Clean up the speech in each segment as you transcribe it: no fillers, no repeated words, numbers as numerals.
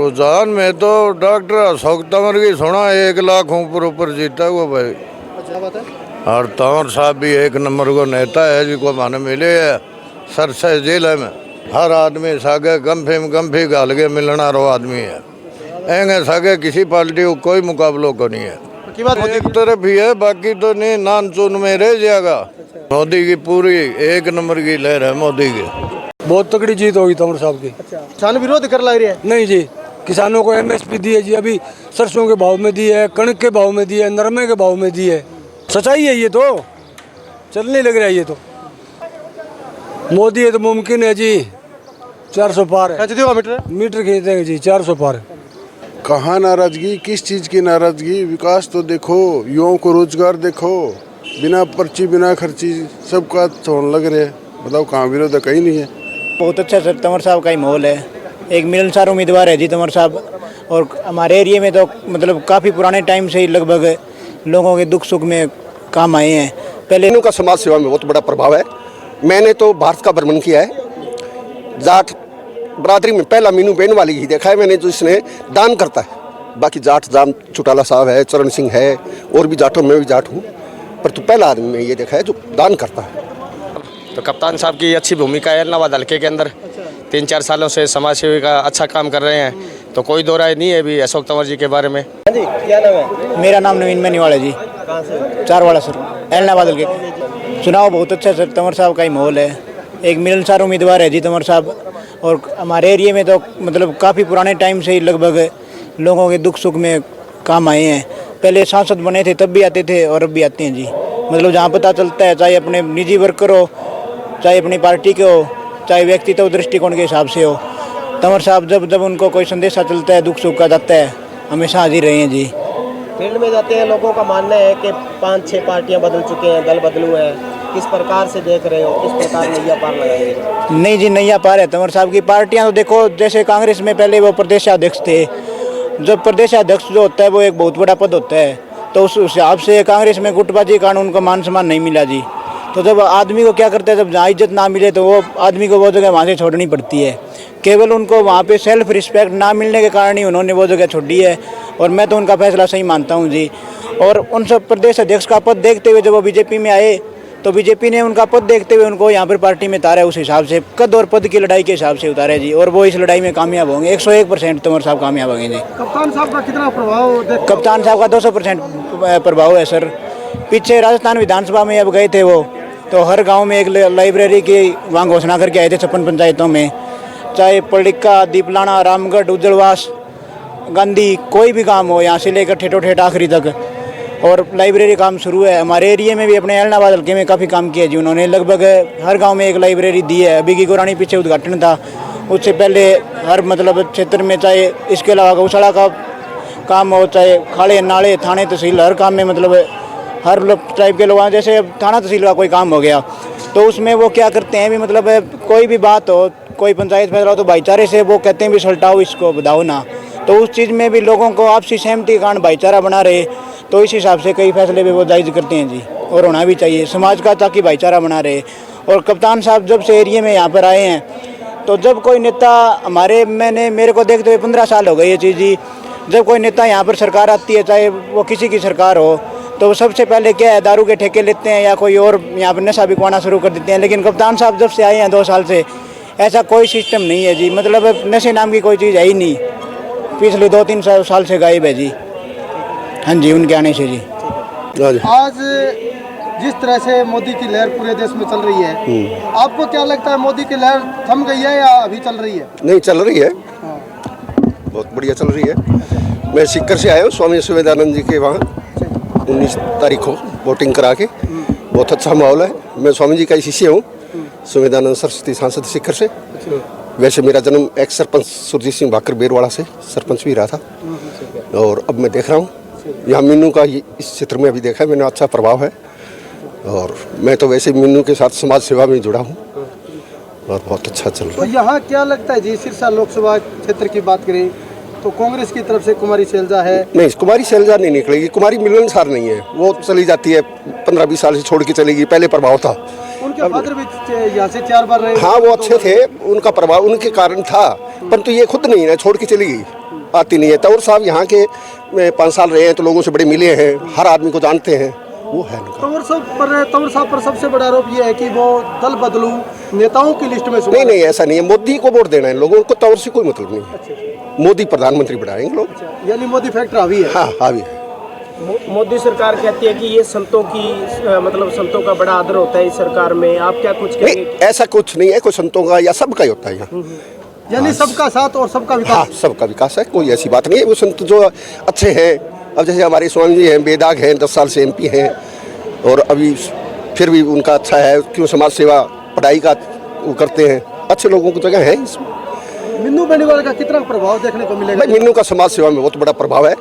रुझान में तो डॉक्टर अशोक तंवर की सुना 1 लाख ऊपर जीता हुआ भाई। अच्छा बात है। और तंवर साहब भी 1 नंबर को नेता है जिसको माने मिले है सरसा जिले में। हर आदमी सागे गम्फी गाल के मिलना रो आदमी है। एंगे सागे किसी पार्टी को कोई मुकाबलो को नहीं है। एक तरफ ही है, बाकी तो नहीं, नान चुन में रह जाएगा। मोदी की पूरी 1 नंबर की लहर है मोदी की। बहुत तगड़ी जीत होगी तंवर साहब की। अच्छा, किसान विरोध कर लग रही है? नहीं जी, किसानों को MSP दी है जी, अभी सरसों के भाव में दी है, कणक के भाव में दी है, नरमे के भाव में दी है। सच्चाई है ये तो, चलने लग रहा है ये तो। मोदी है तो मुमकिन है जी, 400 पार है। मीटर खींचेंगे जी, 400 पार है। कहाँ नाराजगी, किस चीज़ की नाराजगी? विकास तो देखो, युवाओं को रोजगार देखो, बिना पर्ची बिना खर्ची सबका होने लग रहे हैं। बताओ कहाँ विरोध है? कहीं नहीं है। बहुत अच्छा सर, तंवर साहब का ही माहौल है। एक मिलनसार उम्मीदवार है जी तंवर साहब। और हमारे एरिया में तो मतलब काफ़ी पुराने टाइम से ही लगभग लोगों के दुख सुख में काम आए हैं। पहले इनका समाज सेवा में बहुत बड़ा प्रभाव है। मैंने तो भारत का भ्रमण किया है। जाट बरादरी में पहला मीनू बेन वाली ही देखा है मैंने, जो इसने दान करता है। बाकी जाट जाम चौटाला साहब है, चरण सिंह है, और भी जाटों में भी जाट हूँ, पर तो पहला आदमी में ये देखा है जो दान करता है। तो कप्तान साहब की अच्छी भूमिका है एलनाबाद हल्के के अंदर। 3-4 सालों से समाज सेवी का अच्छा काम कर रहे हैं, तो कोई दो राय नहीं है भी अशोक तंवर जी के बारे में। जी, क्या नाम है? मेरा नाम नवीन मैनीवाला जी। कहाँ से? चारवाड़ा सर, एलनाबाद हल्के। चुनाव बहुत अच्छा सर, तंवर साहब का ही माहौल है। एक मिलनसार उम्मीदवार है जी तंवर साहब। और हमारे एरिया में तो मतलब काफ़ी पुराने टाइम से ही लगभग लोगों के दुख सुख में काम आए हैं। पहले सांसद बने थे तब भी आते थे और अब भी आते हैं जी। मतलब जहाँ पता चलता है, चाहे अपने निजी वर्कर हो, चाहे अपनी पार्टी के हो, चाहे व्यक्तित्व दृष्टिकोण के हिसाब से हो, तंवर साहब जब जब उनको कोई संदेशा चलता है, दुख सुख का जाता है, हमेशा हाजिर रहे हैं जी। फील्ड में जाते हैं, लोगों का मानना है कि 5-6 पार्टियां बदल चुके हैं, दल बदलू है। किस प्रकार से देख रहे हो, किस प्रकार नैया पार लगाएंगे? नहीं जी, नैया पार है तंवर साहब की। पार्टियां तो देखो, जैसे कांग्रेस में पहले वो प्रदेशाध्यक्ष थे। जब प्रदेशाध्यक्ष जो होता है वो एक बहुत बड़ा पद होता है, तो उस हिसाब से कांग्रेस में गुटबाजी के कारण उनको मान सम्मान नहीं मिला जी। तो जब आदमी को क्या करता है, जब जहाँ इज्जत ना मिले तो वो आदमी को वो जगह वहाँ से छोड़नी पड़ती है। केवल उनको वहाँ पे सेल्फ रिस्पेक्ट ना मिलने के कारण ही उन्होंने वो जगह छोड़ी है, और मैं तो उनका फैसला सही मानता हूँ जी। और उन सब प्रदेश अध्यक्ष का पद देखते हुए जब वो बीजेपी में आए, तो बीजेपी ने उनका पद देखते हुए उनको यहाँ पर पार्टी में उतारा, उस हिसाब से कद और पद की लड़ाई के हिसाब से उतारे जी। और वो इस लड़ाई में कामयाब होंगे, 101% तंवर साहब कामयाब होंगे जी। कप्तान साहब का कितना प्रभाव? कप्तान साहब का 200% प्रभाव है सर। पीछे राजस्थान विधानसभा में अब गए थे वो, तो हर गांव में एक लाइब्रेरी की वहाँ घोषणा करके आए थे 56 पंचायतों में। चाहे पलिक्का, दीपलाना, रामगढ़, उज्जड़वास, गांधी, कोई भी काम हो, यहाँ से लेकर ठेठो-ठेठ आखिरी तक। और लाइब्रेरी काम शुरू है। हमारे एरिया में भी अपने एलनाबाद हल्के में काफ़ी काम किया जी उन्होंने। लगभग हर गांव में एक लाइब्रेरी दी है। अभी की गुरानी पीछे उद्घाटन था, उससे पहले हर मतलब क्षेत्र में, चाहे इसके अलावा गौशाला का काम हो, चाहे खाड़े नाले थाने तहसील, हर काम में मतलब हर टाइप के लोग, जैसे थाना तहसील का कोई काम हो गया तो उसमें वो क्या करते हैं भी, मतलब कोई भी बात हो, कोई पंचायत फैसला हो, तो भाईचारे से वो कहते हैं भी सलटाओ इसको, बताओ ना। तो उस चीज़ में भी लोगों को आपसी सहमति के कारण भाईचारा बना रहे, तो इस हिसाब से कई फैसले भी वो जायज़ करते हैं जी। और होना भी चाहिए समाज का, ताकि भाईचारा बना रहे। और कप्तान साहब जब से एरिया में यहाँ पर आए हैं, तो जब कोई नेता मेरे को देखते हुए 15 साल हो गए ये चीज़ जी। जब कोई नेता यहाँ पर सरकार आती है, चाहे वो किसी की सरकार हो, तो सबसे पहले क्या है, दारू के ठेके लेते हैं या कोई और यहाँ पर नशा बिकवाना शुरू कर देते हैं। लेकिन कप्तान साहब जब से आए हैं 2 साल से, ऐसा कोई सिस्टम नहीं है जी। मतलब नशे नाम की कोई चीज़ है ही नहीं, पिछले 2-3 साल से गायब है जी। हाँ जी, उनके आने से जी। आज जिस तरह से मोदी की लहर पूरे देश में चल रही है, आपको क्या लगता है, मोदी की लहर थम गई है या अभी चल रही है? नहीं, चल रही है, बहुत बढ़िया चल रही है। मैं सीकर से आया हूँ, स्वामी सुमेधानंद जी के वहाँ 19 तारीख को वोटिंग करा के। बहुत अच्छा माहौल है। मैं स्वामी जी का ही शिष्य हूँ, सुमेधानंद सरस्वती सांसद सीकर से। वैसे मेरा जन्म एक्स सरपंच सुरजीत सिंह भाकर बेरवाड़ा से सरपंच भी रहा था, और अब मैं देख रहा हूँ यहाँ मीनू का इस क्षेत्र में अभी देखा है मैंने, अच्छा प्रभाव है। और मैं तो वैसे मीनू के साथ समाज सेवा में जुड़ा हूँ, और बहुत अच्छा चल रहा है। तो यहाँ क्या लगता है जी, सिरसा लोकसभा क्षेत्र की बात करें तो कांग्रेस की तरफ से कुमारी शैलजा है? नहीं, कुमारी शैलजा नहीं निकलेगी। कुमारी मिलनसार नहीं है, वो चली जाती है, 15-20 साल से छोड़ के चलेगी। पहले प्रभाव था, उनके फादर भी यहाँ से 4 बार रहे। हाँ, वो अच्छे थे, उनका प्रभाव उनके कारण था, परंतु ये खुद नहीं है, छोड़ के चली गई। आती नहीं है। तंवर साहब यहाँ के 5 साल रहे हैं तो लोगों से बड़े मिले हैं, हर आदमी को जानते हैं, वो है उनका। तंवर साहब पर सबसे बड़ा आरोप ये है कि वो दल बदलू नेताओं की लिस्ट में नहीं नहीं, ऐसा नहीं है। मोदी को वोट देना है लोगों को, तंवर से कोई मतलब नहीं है। मोदी प्रधानमंत्री बनाएंगे लोग। यानी मोदी फैक्टर हावी है। हाँ हावी है। मोदी सरकार कहती है कि ये संतों की मतलब संतों का बड़ा आदर होता है इस सरकार में, आप क्या कुछ नहीं, कहेंगे? ऐसा कुछ नहीं है, कोई संतों का या सबका ही होता है यहाँ। यानी सबका साथ और सबका हाँ, विकास। सबका विकास है, कोई ऐसी बात नहीं है। वो संत जो अच्छे हैं, अब जैसे हमारे स्वामी जी हैं, बेदाग हैं, 10 साल से एमपी हैं, और अभी फिर भी उनका अच्छा है, क्यों समाज सेवा पढ़ाई का वो करते हैं, अच्छे लोगों की जगह है इसमें। मिन्नू बेनीवाल का कितना प्रभाव देखने को मिलेगा? भाई मिन्नू का समाज सेवा में बहुत बड़ा प्रभाव है।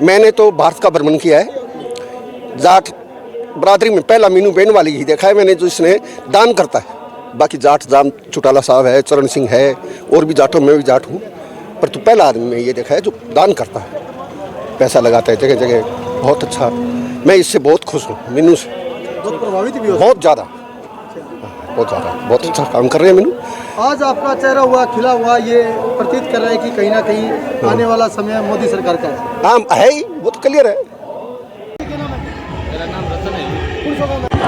मैंने तो भारत का भ्रमण किया है, जाट बरादरी में पहला मीनू बेनीवाल ही देखा है मैंने, जो इसने दान करता है। बाकी जाट जाम चौटाला साहब है, चरण सिंह है, और भी जाटों में भी जाट हूँ, पर तो पहला आदमी में ये देखा है जो दान करता है, पैसा लगाता है जगह जगह। बहुत अच्छा, मैं इससे बहुत खुश हूँ, मीनू से बहुत प्रभावित भी हो। बहुत ज़्यादा, बहुत अच्छा काम कर रहे हैं मीनू। आज आपका चेहरा हुआ खिला हुआ, ये प्रतीत कर रहा है कि कहीं ना कहीं आने वाला समय मोदी सरकार का है। हाँ है ही, वो तो क्लियर है।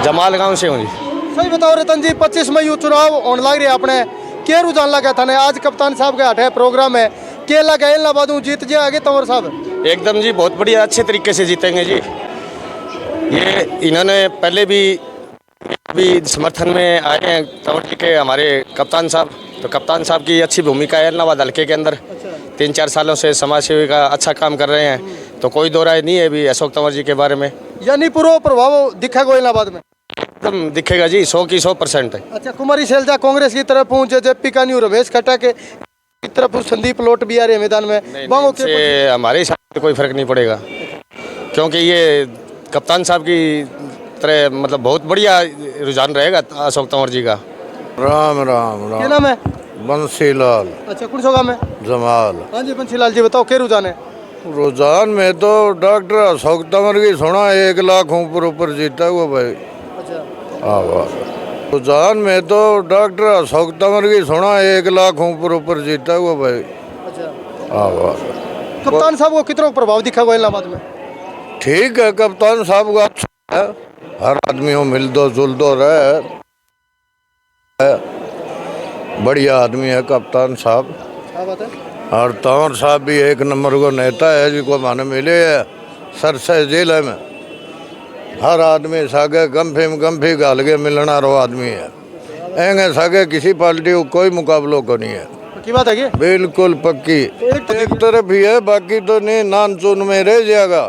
जमाल गांव से हूँ जी। सही बताओ रतन जी, 25 मई चुनाव होने लग रहे हैं अपने, के रुझान लगा था ने? आज कप्तान साहब के हाथ है प्रोग्राम है, के लगा इलाहाबाद जीत जाए आगे तंवर साहब? एकदम जी, बहुत बढ़िया, अच्छे तरीके से जीतेंगे जी। ये इन्होंने पहले भी समर्थन में आए हैं तंवर जी के, हमारे कप्तान साहब। तो कप्तान साहब की अच्छी भूमिका है इलाहाबाद हल्के के अंदर। 3-4 सालों से समाज सेवी का अच्छा काम कर रहे हैं, तो कोई दो राय नहीं है भी अशोक तंवर जी के बारे में। यानी पूरा प्रभाव दिखेगा इलाहाबाद में? एकदम दिखेगा जी, 100 की 100% है। अच्छा, कुमारी शैलजा कांग्रेस की तरफ हूँ, जेपी का न्यू रमेश खट्टा के तरफ संदीप लोट भी आ रहे हैं मैदान में। बांगो के से हमारे हिसाब से कोई फर्क नहीं पड़ेगा, क्योंकि ये कप्तान साहब की तरह मतलब बहुत बढ़िया रुझान रहेगा अशोक तंवर जी का। राम राम क्या राम। नाम है? बंसीलाल अच्छा, कौन सा गाँव में? जमाल। हाँ जी बंसीलाल जी, बताओ क्या रुझान है? रुझान में तो डॉक्टर अशोक तंवर की सुना, 1 लाख ऊपर जीता हुआ भाई। अच्छा, आवाज रुझान में तो डॉक्टर अशोक तंवर की सुना, 1 लाख ऊपर जीता हुआ भाई। अच्छा। आवाज कप्तान साहब को कितना प्रभाव दिखा इलाहाबाद में? ठीक है, कप्तान साहब का अच्छा है, हर आदमी को मिल दो जुल दो रहे, बढ़िया आदमी है कप्तान साहब। क्या बात है? और तंवर साहब भी 1 नंबर को नेता है, जिसको माने मिले है सरसे जिले में हर आदमी सागे गंफी गाल के मिलना रो आदमी है। एंगे सागे किसी पार्टी को कोई मुकाबलो को नहीं है। की बात है क्या? बिल्कुल पक्की, एक तरफ ही है, बाकी तो नहीं, नान चुन में रह जाएगा।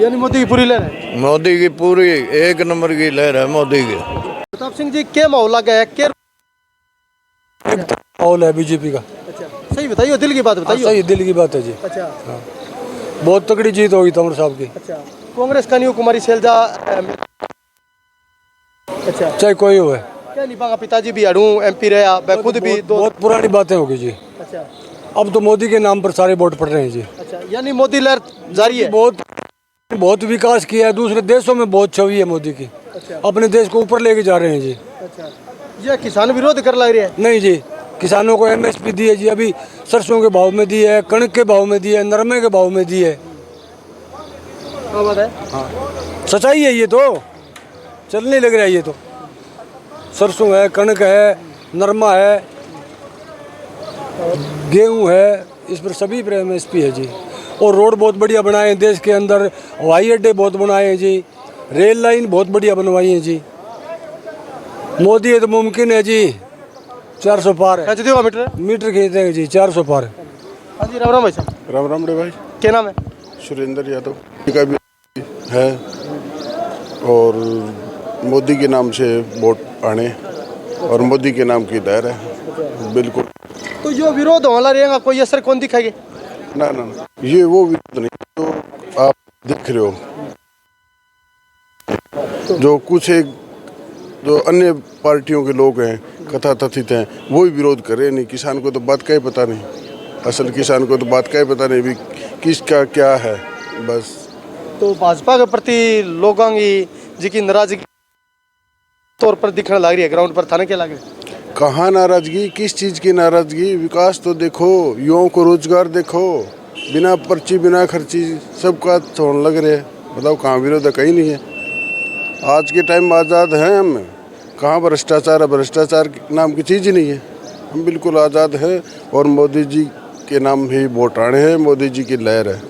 यानी मोदी की पूरी लहर है? मोदी की पूरी 1 नंबर की लहर है मोदी की। प्रताप सिंह जी, क्या माहौल लगा है? क्या माहौल है बीजेपी का? अच्छा, सही बताइए, दिल की बात बताइए। सही दिल की बात है जी। अच्छा, बहुत तगड़ी जीत होगी तंवर साहब की। अच्छा। कांग्रेस का न्यू कुमारी शैलजा, अच्छा, चाहे कोई हो है, क्या नहीं बागा पिताजी भी अड़ू एमपी रहा, मैं खुद भी दो। बहुत पुरानी बातें होगी जी। अच्छा, अब तो मोदी के नाम पर सारे वोट पड़ रहे हैं जी। अच्छा, यानी मोदी लहर जारी है? बहुत विकास किया है, दूसरे देशों में बहुत छवि है मोदी की। अच्छा, अपने देश को ऊपर लेके जा रहे हैं जी। अच्छा। ये किसान विरोध कर लग रहे हैं? नहीं जी, किसानों को MSP दी है जी, अभी सरसों के भाव में दी है, कणक के भाव में दी है, नरमे के भाव में दी है। क्या बात है? हाँ, सच्चाई है ये तो, चलने लग रहा है ये तो। सरसों है, कणक है, नरमा है, गेहूं है, इस पर सभी पर MSP है जी। और रोड बहुत बढ़िया बनाए हैं देश के अंदर, हवाई अड्डे बहुत बनाए हैं जी, रेल लाइन बहुत बढ़िया बनवाई है जी। मोदी है तो मुमकिन है जी, 400 पार है। दियो मीटर मीटर खींचते हैं जी, 400 पार है। हाँ जी, राम राम भाई साहब। राम राम रे भाई। क्या नाम है? सुरेंद्र यादव का भी है, और मोदी के नाम से वोट आने, और मोदी के नाम की लहर है बिल्कुल। तो जो विरोध होना रहेगा, कोई असर कौन दिखाएगा? ना ना ना, ये वो विरोध नहीं तो आप देख रहे हो, जो कुछ एक जो अन्य पार्टियों के लोग हैं, कथा कथित हैं, वो ही विरोध कर रहे हैं। नहीं, किसान को तो बात का ही पता नहीं, असल किसान को तो बात का ही पता नहीं भी किसका क्या है बस। तो भाजपा के प्रति लोगों की जी की नाराजगी तौर पर दिखने लग रही है ग्राउंड पर, थाने के लगे? कहाँ नाराज़गी, किस चीज़ की नाराज़गी? विकास तो देखो, युवाओं को रोजगार देखो, बिना पर्ची बिना खर्ची सबका होने लग रहे हैं। बताओ कहाँ विरोध है? कहीं नहीं है। आज के टाइम आज़ाद हैं हम। कहाँ भ्रष्टाचार है? भ्रष्टाचार नाम की चीज़ ही नहीं है। हम बिल्कुल आज़ाद हैं और मोदी जी के नाम ही वोट आने हैं। मोदी जी की लहर है।